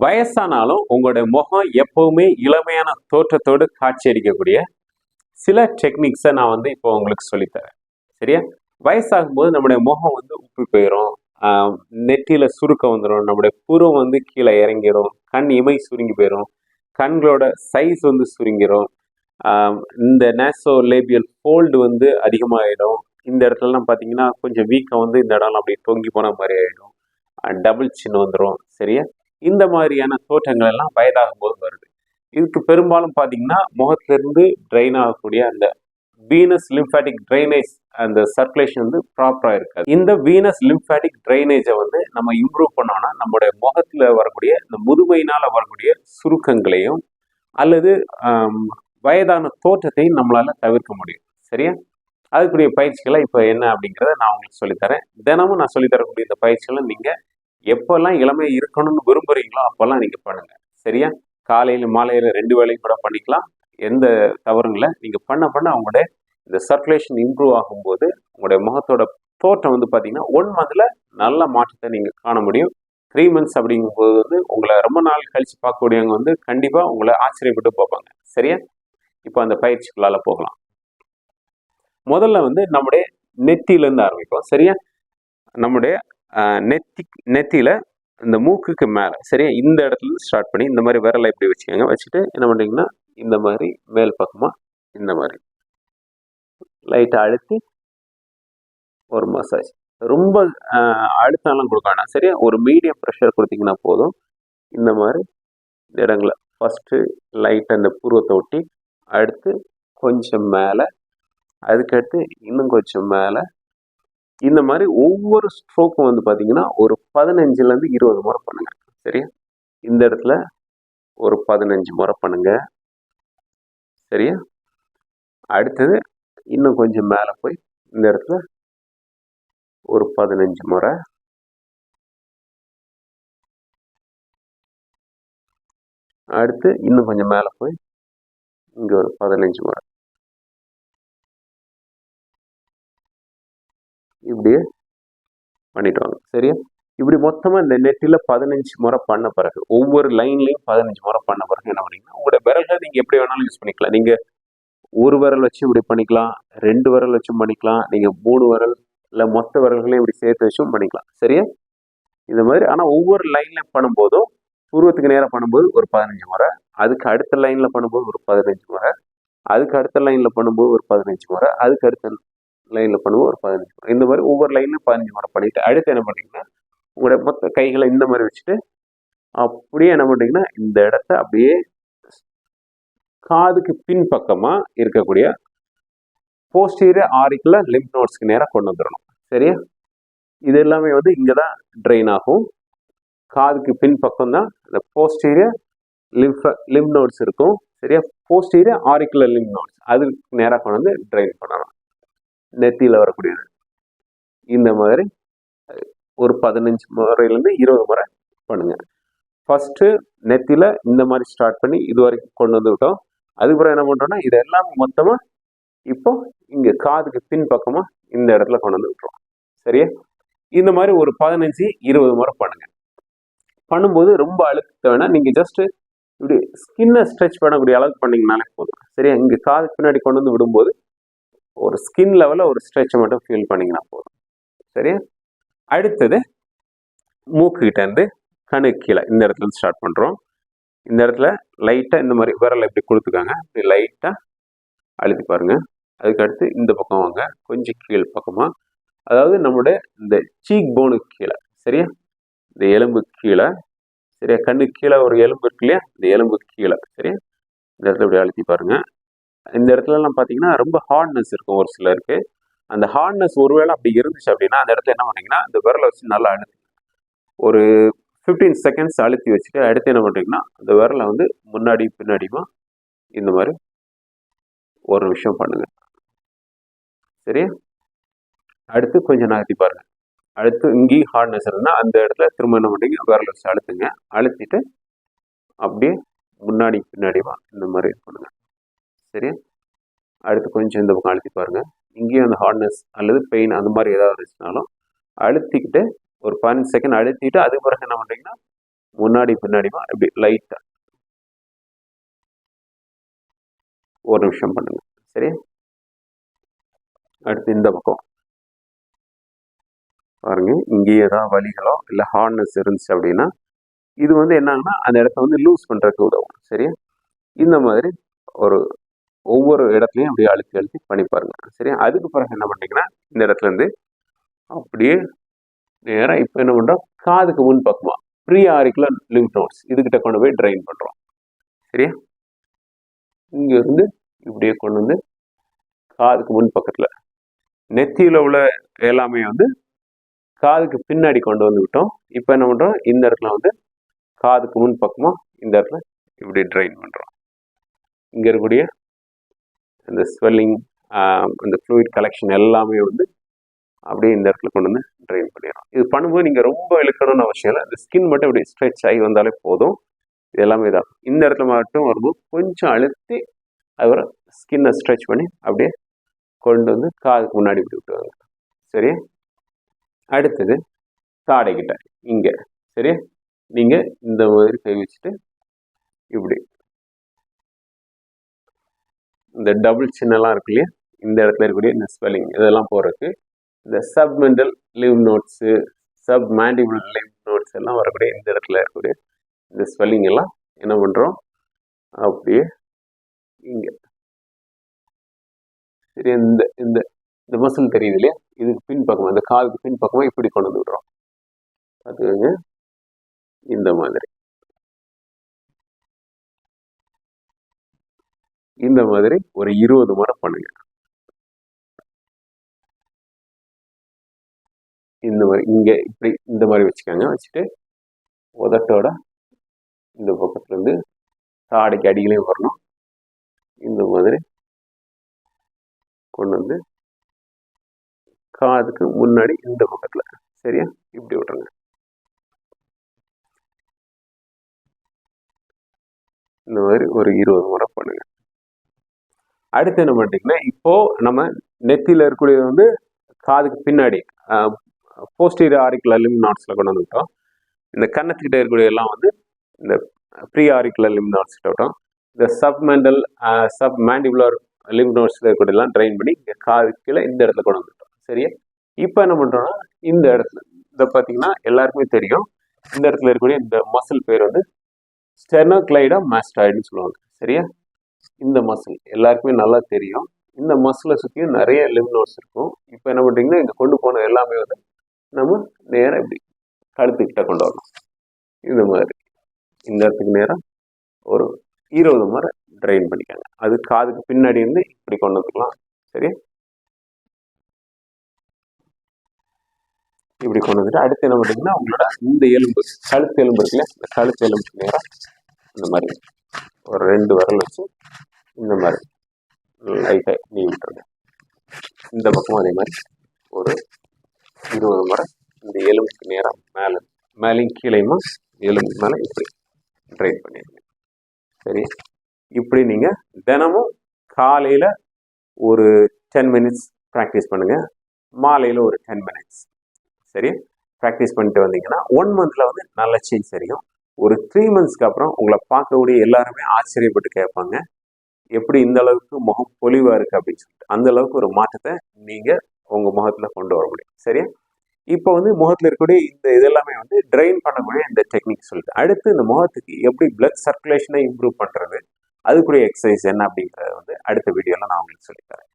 வயசானாலும் உங்களுடைய முகம் எப்பவுமே இளமையான தோற்றத்தோடு காட்சி அளிக்கக்கூடிய சில டெக்னிக்ஸை நான் இப்போ உங்களுக்கு சொல்லித்தரேன். சரியா? வயசாகும்போது நம்முடைய முகம் உப்பி போயிடும், நெற்றியில சுருக்கம் வந்துடும், நம்முடைய புருவம் கீழே இறங்கிடும், கண் இமை சுருங்கி போயிடும், கண்களோட சைஸ் சுருங்கிடும், இந்த நேசோ லேபியல் ஃபோல்டு அதிகமாகிடும். இந்த இடத்துலலாம் பார்த்தீங்கன்னா கொஞ்சம் வீக்கம் இந்த இடம்லாம் அப்படியே தொங்கி போன மாதிரி ஆகிடும், டபுள் சின் வந்துடும். சரியா? இந்த மாதிரியான தோற்றங்கள் எல்லாம் வயதாகும் போது வருது. இதுக்கு பெரும்பாலும் பார்த்தீங்கன்னா முகத்திலிருந்து ட்ரெயின் ஆகக்கூடிய அந்த வீனஸ் லிம்ஃபாட்டிக் ட்ரைனேஜ், அந்த சர்க்குலேஷன் ப்ராப்பராக இருக்காது. இந்த வீனஸ் லிம்ஃபாட்டிக் ட்ரைனேஜை நம்ம இம்ப்ரூவ் பண்ணோம்னா நம்மளுடைய முகத்தில் வரக்கூடிய இந்த முதுமையினால் வரக்கூடிய சுருக்கங்களையும் அல்லது வயதான தோற்றத்தையும் நம்மளால தவிர்க்க முடியும். சரியா? அதுக்குரிய பயிற்சிகளை இப்போ என்ன அப்படிங்கிறத நான் உங்களுக்கு சொல்லித்தரேன். தினமும் நான் சொல்லித்தரக்கூடிய இந்த பயிற்சிகளை நீங்கள் எப்பெல்லாம் இளமை இருக்கணும்னு விரும்புகிறீங்களோ அப்போல்லாம் நீங்கள் பண்ணுங்கள். சரியா? காலையில் மாலையில் 2 வேளையும் கூட பண்ணிக்கலாம். எந்த தவறும் இல்லை. நீங்கள் பண்ண அவங்களுடைய இந்த சர்க்குலேஷன் இம்ப்ரூவ் ஆகும்போது உங்களுடைய முகத்தோட தோற்றம் பார்த்தீங்கன்னா 1 மந்தில் நல்ல மாற்றத்தை நீங்கள் காண முடியும். 3 மந்த்ஸ் அப்படிங்கும்போது உங்களை ரொம்ப நாள் கழித்து பார்க்கக்கூடியவங்க கண்டிப்பாக உங்களை ஆச்சரியப்பட்டு பார்ப்பாங்க. சரியா? இப்போ அந்த பயிற்சிகளால் போகலாம். முதல்ல நம்முடைய நெத்தியிலேருந்து ஆரம்பிப்போம். சரியா? நம்முடைய நெத்தியில இந்த மூக்குக்கு மேலே, சரியா, இந்த இடத்துல ஸ்டார்ட் பண்ணி இந்த மாதிரி விரலை இப்படி வச்சுக்கோங்க. வச்சுட்டு என்ன பண்ணுறீங்கன்னா இந்த மாதிரி மேல் பக்கமாக இந்த மாதிரி லைட்டாக அழுத்தி ஒரு மசாஜ். ரொம்ப அழுத்தம்லாம் கொடுக்க வேணாம். சரியா? ஒரு மீடியம் ப்ரெஷர் கொடுத்தீங்கன்னா போதும். இந்த மாதிரி இந்த இடங்களை ஃபஸ்ட்டு லைட்டாக இந்த புருவத்தை ஒட்டி, அடுத்து கொஞ்சம் மேலே, அதுக்கடுத்து இன்னும் கொஞ்சம் மேலே, இந்த மாதிரி ஒவ்வொரு ஸ்ட்ரோக்கும் பார்த்தீங்கன்னா ஒரு 15லேருந்து 20 முறை பண்ணுங்க. சரியா? இந்த இடத்துல ஒரு 15 முறை பண்ணுங்க. சரியா? அடுத்தது இன்னும் கொஞ்சம் மேலே போய் இந்த இடத்துல ஒரு 15 முறை, அடுத்து இன்னும் கொஞ்சம் மேலே போய் இங்கே ஒரு 15 முறை. இப்படியே பண்ணிட்டு வாங்க. சரியா? இப்படி மொத்தமாக இந்த நெட்டில் 15 முறை பண்ண பிறகு, ஒவ்வொரு லைன்லையும் 15 முறை பண்ண பிறகு என்ன பண்ணீங்கன்னா உங்களோட விரல்களை நீங்கள் எப்படி வேணாலும் யூஸ் பண்ணிக்கலாம். நீங்கள் ஒரு விரல் வச்சு இப்படி பண்ணிக்கலாம், 2 விரல் வச்சும் பண்ணிக்கலாம், நீங்கள் 3 விரல் இல்லை மொத்த விரல்களையும் இப்படி சேர்த்து வச்சும் பண்ணிக்கலாம். சரியா? இந்த மாதிரி. ஆனால் ஒவ்வொரு லைன்லையும் பண்ணும்போதும் பூர்வத்துக்கு நேராக பண்ணும்போது ஒரு 15 முறை, அதுக்கு அடுத்த லைனில் பண்ணும்போது ஒரு 15 முறை, அதுக்கு அடுத்த லைனில் பண்ணும்போது ஒரு 15 முறை, அதுக்கு அடுத்த லைனில் பண்ணுவோம் ஒரு 15 முறை. இந்த மாதிரி ஒவ்வொரு லைன்லையும் 15 முறை பண்ணிட்டு அடுத்து என்ன பண்ணுறீங்கன்னா உங்களுடைய மொத்த கைகளை இந்த மாதிரி வச்சுட்டு அப்படியே என்ன பண்ணுறீங்கன்னா இந்த இடத்த அப்படியே காதுக்கு பின் பக்கமாக இருக்கக்கூடிய போஸ்டீரியர் ஆரிக்குலர் லிம்ப் நோட்ஸ்க்கு நேராக கொண்டு வந்துடணும். சரியா? இது எல்லாமே இங்கே தான் ட்ரெயின் ஆகும். காதுக்கு பின் பக்கம் தான் இந்த போஸ்டீரியர் லிம்ப் நோட்ஸ் இருக்கும். சரியா? போஸ்டீரியர் ஆரிக்குலர் லிம்ப் நோட்ஸ் அதுக்கு நேராக கொண்டு வந்து ட்ரெயின் பண்ணணும். நெத்தியில் வரக்கூடியது இந்த மாதிரி ஒரு 15 முறையிலேருந்து 20 முறை பண்ணுங்க. ஃபஸ்ட்டு நெத்தியில் இந்த மாதிரி ஸ்டார்ட் பண்ணி இது வரைக்கும் கொண்டு வந்து விட்டோம். அதுக்கப்புறம் என்ன பண்ணுறோம்னா இது எல்லாமே மொத்தமாக இப்போ இங்கே காதுக்கு பின் பக்கமாக இந்த இடத்துல கொண்டு வந்து விட்டுறோம். சரியா? இந்த மாதிரி ஒரு 15-20 முறை பண்ணுங்க. பண்ணும்போது ரொம்ப அழுத்த வேணாம். நீங்கள் ஜஸ்ட்டு இப்படி ஸ்கின்னை ஸ்ட்ரெச் பண்ணக்கூடிய அளவுக்கு பண்ணிங்கனாலே போதும். சரியா? இங்கே காதுக்கு பின்னாடி கொண்டு வந்து விடும்போது ஒரு ஸ்கின் லெவலில் ஒரு ஸ்ட்ரெச்சை மட்டும் ஃபீல் பண்ணிங்கன்னா போதும். சரியா? அடுத்தது மூக்குக்கிட்டேருந்து கணுக்கு கீழே இந்த இடத்துல ஸ்டார்ட் பண்ணுறோம். இந்த இடத்துல லைட்டாக இந்த மாதிரி விரலை இப்படி கொடுத்துக்காங்க, இப்படி லைட்டாக அழுத்தி பாருங்கள். அதுக்கடுத்து இந்த பக்கம் வாங்க, கொஞ்சம் கீழ் பக்கமாக, அதாவது நம்மளுடைய இந்த சீக் போனுக்கு கீழே. சரியா? இந்த எலும்பு கீழே. சரியா? கண்ணுக்கு கீழே ஒரு எலும்பு இருக்கு இல்லையா, இந்த எலும்பு கீழே. சரியா? இந்த இடத்துல இப்படி அழுத்தி பாருங்கள். இந்த இடத்துலலாம் பார்த்தீங்கன்னா ரொம்ப ஹார்ட்னஸ் இருக்கும் ஒரு சிலருக்கு. அந்த ஹார்ட்னஸ் ஒருவேளை அப்படி இருந்துச்சு அப்படின்னா அந்த இடத்துல என்ன பண்ணீங்கன்னா இந்த விரலை வச்சு நல்லா அழுத்தி ஒரு 15 செகண்ட்ஸ் அழுத்தி வச்சுட்டு அடுத்து என்ன பண்ணுறீங்கன்னா அந்த விரலை முன்னாடி பின்னாடியுமா இந்த மாதிரி ஒரு நிமிஷம் பண்ணுங்க. சரியா? அடுத்து கொஞ்சம் நகர்த்தி பாருங்க. அடுத்து இங்கேயும் ஹார்ட்னஸ் இருந்தால் அந்த இடத்துல திரும்ப என்ன பண்ணுறீங்க விரலை வச்சு அழுத்துங்க. அழுத்திட்டு அப்படியே முன்னாடி பின்னாடியுமா இந்த மாதிரி பண்ணுங்க. சரியா? அடுத்து கொஞ்சம் இந்த பக்கம் அழுத்தி பாருங்கள். இங்கேயும் அந்த ஹார்ட்னஸ் அல்லது பெயின் அந்த மாதிரி ஏதாவது இருந்துச்சுனாலும் அழுத்திக்கிட்டு ஒரு 15 செகண்ட் அழுத்திட்டு அதுக்கு பிறகு என்ன பண்ணுறீங்கன்னா முன்னாடி பின்னாடிமா இப்படி லைட்டாக ஒரு நிமிஷம் பண்ணுங்க. சரி, அடுத்து இந்த பக்கம் பாருங்க. இங்கே ஏதாவது வலிகளோ இல்லை ஹார்ட்னஸ் இருந்துச்சு அப்படின்னா இது வந்து என்னன்னா அந்த இடத்த வந்து லூஸ் பண்ணுறதுக்கு உதவும். சரியா, இந்த மாதிரி ஒரு ஒவ்வொரு இடத்துலையும் அப்படியே அழுத்தி அழுத்தி பண்ணி பாருங்க. சரியா, அதுக்கு பிறகு என்ன பண்ணீங்கன்னா இந்த இடத்துல இருந்து அப்படியே நேராக இப்போ என்ன பண்ணுறோம், காதுக்கு முன் பக்கமா ப்ரீ ஆரிக்குலர் லிம்ப் நோட்ஸ் இதுகிட்ட கொண்டு போய் ட்ரைன் பண்ணுறோம். சரியா, இங்கேருந்து இப்படியே கொண்டு வந்து காதுக்கு முன் பக்கத்தில் நெத்தியில் உள்ள எல்லாமே வந்து காதுக்கு பின்னாடி கொண்டு வந்து விட்டோம். இப்போ என்ன பண்ணுறோம், இந்த இடத்துல வந்து காதுக்கு முன் பக்கமாக இந்த இடத்துல இப்படி ட்ரைன் பண்ணுறோம். இங்கே இருக்கக்கூடிய இந்த ஸ்வெல்லிங் இந்த ஃப்ளூயிட் கலெக்ஷன் எல்லாமே வந்து அப்படியே இந்த இடத்துல கொண்டு வந்து ட்ரைன் பண்ணிடுறோம். இது பண்ணும்போது நீங்கள் ரொம்ப இழுக்கணும்னு அவசியம் இல்லை. இந்த ஸ்கின் மட்டும் இப்படி ஸ்ட்ரெச் ஆகி வந்தாலே போதும். இது எல்லாமே தான். இந்த இடத்துல மட்டும் வரும்போது கொஞ்சம் அழுத்தி அதுவரை ஸ்கின்னை ஸ்ட்ரெச் பண்ணி அப்படியே கொண்டு வந்து காதுக்கு முன்னாடி இப்படி விட்டுவாங்க. சரி, அடுத்தது தாடைக்கிட்ட இங்கே. சரி, நீங்கள் இந்த மாதிரி கை வச்சுட்டு இப்படி இந்த டபுள் சின்னெல்லாம் இருக்கு இல்லையா, இந்த இடத்துல இருக்கக்கூடிய இந்த ஸ்வெல்லிங் இதெல்லாம் போகிறதுக்கு இந்த submental lymph nodes, submandibular lymph nodes எல்லாம் வரக்கூடிய இந்த இடத்துல இருக்கக்கூடிய இந்த ஸ்வெல்லிங் எல்லாம் என்ன பண்ணுறோம், அப்படியே இங்கே சரி இந்த இந்த இந்த மசில் தெரியுது இல்லையா, இதுக்கு பின்பக்கமாக இந்த காலுக்கு பின்பக்கமாக இப்படி கொண்டு வந்து விடுறோம். பார்த்துக்கோங்க, இந்த மாதிரி இந்த மாதிரி ஒரு 20 முறை பண்ணுங்க. இந்த மாதிரி இங்கே இப்படி இந்த மாதிரி வச்சுக்கோங்க. வச்சுட்டு உதட்டோட இந்த பக்கத்துலேருந்து தாடைக்கு அடிகளையும் வரணும். இந்த மாதிரி கொண்டு வந்து காதுக்கு முன்னாடி இந்த பக்கத்தில் சரியா இப்படி விட்டுருங்க. இந்த மாதிரி ஒரு 20 முறை பண்ணுங்க. அடுத்து என்ன பண்ணிட்டீங்கன்னா இப்போ நம்ம நெத்தியில் இருக்கக்கூடிய வந்து காதுக்கு பின்னாடி போஸ்டீரியர் ஆரிக்குலர் லிம்ப் நாட்ஸில் கொண்டு வந்துவிட்டோம். இந்த கன்னத்துக்கிட்ட இருக்கக்கூடிய எல்லாம் வந்து இந்த ப்ரீ ஆரிக்குலர் லிம்ப் நாட்ஸ் விட்டோம். இந்த சப்மெண்டல் சப் மேண்டிபுலர் லிம்ப் நோட்ஸில் இருக்கக்கூடியெல்லாம் ட்ரைன் பண்ணி இங்கே காது கீழே இந்த இடத்துல கொண்டு வந்துட்டோம். சரியா, இப்போ என்ன பண்ணுறோம்னா இந்த இடத்துல இதை பார்த்தீங்கன்னா எல்லாருக்குமே தெரியும். இந்த இடத்துல இருக்கக்கூடிய இந்த மசில் பேர் வந்து ஸ்டெர்னோக்ளைடா மாஸ்டாய்டுன்னு சொல்லுவாங்க. சரியா, இந்த மசில் எல்லாருக்குமே நல்லா தெரியும். இந்த மசிலை சுற்றியும் நிறைய லிம்ப் நோட்ஸ் இருக்கும். இப்போ என்ன பண்ணுறீங்கன்னா இங்கே கொண்டு போன எல்லாமே வந்து நம்ம நேராக இப்படி கழுத்துக்கிட்ட கொண்டு வரணும். இந்த மாதிரி இந்த இடத்துக்கு நேராக ஒரு 20 முறை ட்ரைன் பண்ணிக்காங்க. அது காதுக்கு பின்னாடி இருந்து இப்படி கொண்டு வந்துக்கலாம். சரி, இப்படி கொண்டு வந்துட்டு அடுத்து என்ன பண்ணுறீங்கன்னா உங்களோட இந்த எலும்பு கழுத்து எலும்பு இருக்குல்ல, இந்த கழுத்து எலும்புக்கு நேராக இந்த மாதிரி ஒரு 2 விரல் வச்சு இந்த மாதிரி லைட்டாக நீ விட்டுருங்க. இந்த பக்கமும் அதே மாதிரி ஒரு 20 முறை இந்த எலும்புக்கு நேராக மேலேயும் கீழேயுமா எலும்பு மேலே இப்படி ட்ரைன் பண்ணிடுங்க. சரி, இப்படி நீங்கள் தினமும் காலையில் ஒரு 10 மினிட்ஸ் ப்ராக்டிஸ் பண்ணுங்கள், மாலையில் ஒரு 10 மினிட்ஸ். சரி, ப்ராக்டிஸ் பண்ணிட்டு வந்தீங்கன்னா 1 மந்தில் வந்து நல்ல சேஞ்ச் தெரியும். ஒரு 3 மந்த்ஸ்க்கு அப்புறம் உங்களை பார்க்கக்கூடிய எல்லாருமே ஆச்சரியப்பட்டு கேட்பாங்க, எப்படி இந்த அளவுக்கு முகம் பொலிவாக இருக்குது அப்படின்னு சொல்லிட்டு. அந்த அளவுக்கு ஒரு மாற்றத்தை நீங்கள் உங்கள் முகத்தில் கொண்டு வர முடியும். சரியா, இப்போ வந்து முகத்தில் இருக்கக்கூடிய இந்த இதெல்லாமே வந்து ட்ரைன் பண்ணக்கூடிய இந்த டெக்னிக் சொல்லிட்டு அடுத்து இந்த முகத்துக்கு எப்படி பிளட் சர்க்குலேஷனை இம்ப்ரூவ் பண்ணுறது, அதுக்குரிய எக்ஸசைஸ் என்ன அப்படிங்கிறத வந்து அடுத்த வீடியோவில் நான் உங்களுக்கு சொல்லித்தரேன்.